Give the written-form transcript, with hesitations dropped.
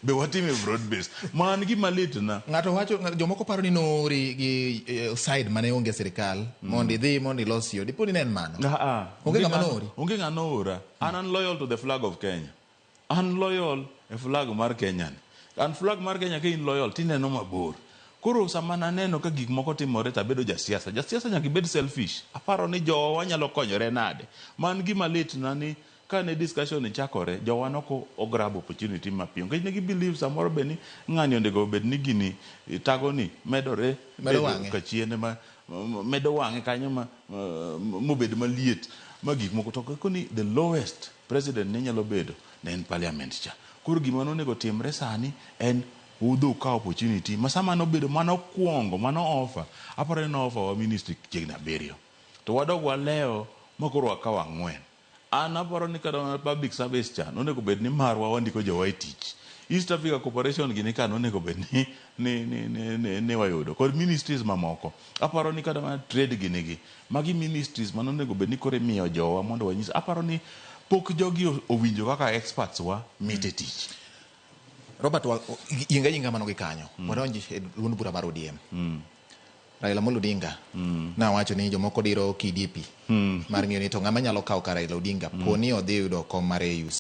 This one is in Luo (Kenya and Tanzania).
be watime broad base man gi malietna ng'ato wacho jomoko paro ni noori gi side mane onge sirikal mondo idhi mondo ilos yo dipo ni ne en mano onge ng'ama noori onge ng'ama ora an loyal to the flag of Kenya an loyal e flag mar Kenya an flag mar Kenya ka in loyal tineno mabor koro sama naneno ka gik moko timore tabedo jasiasa nyaka ibed selfish aparo ni jowa nyalo konyore nade man gi malietna ni kane discussion chakore jowa noko grab opportunity mapiyo nikech ne believe samoro be ni ng'ani ondego bed ni gini tago ni medore ka chiene ma medo wang'e kanyo ma mobed maliet ma gik moko to koni the lowest president ne nyalo bedo ne en parliament cha koro gima nonego timre sani en udho ka opportunity masama nobedo mano kuongo mano offer aparo ni offer wa ministry chiegni 7 to wadog waleo makoro wakawa 4 an aparo ni kada public service cha nonego bed ni marwa wandiko jowa e tich East Africa Corporation gini ka nonego bed ni wayudo kod ministries mamoko aparo ni kada trade gini gi magi ministries manonego bed ni kore miyo jowa mondo wanyis aparo ni pok jogi owinjo kaka experts wa mite tich Robert yinga mano gi kanyo wadonji e duond bura mar ODM Raila Amolo Odinga na wacho ni jomoko diro KDP mar ng'iyo ni to ng'ama nyalo kawo ka Raila Odinga poni odhi yudo kom mar AU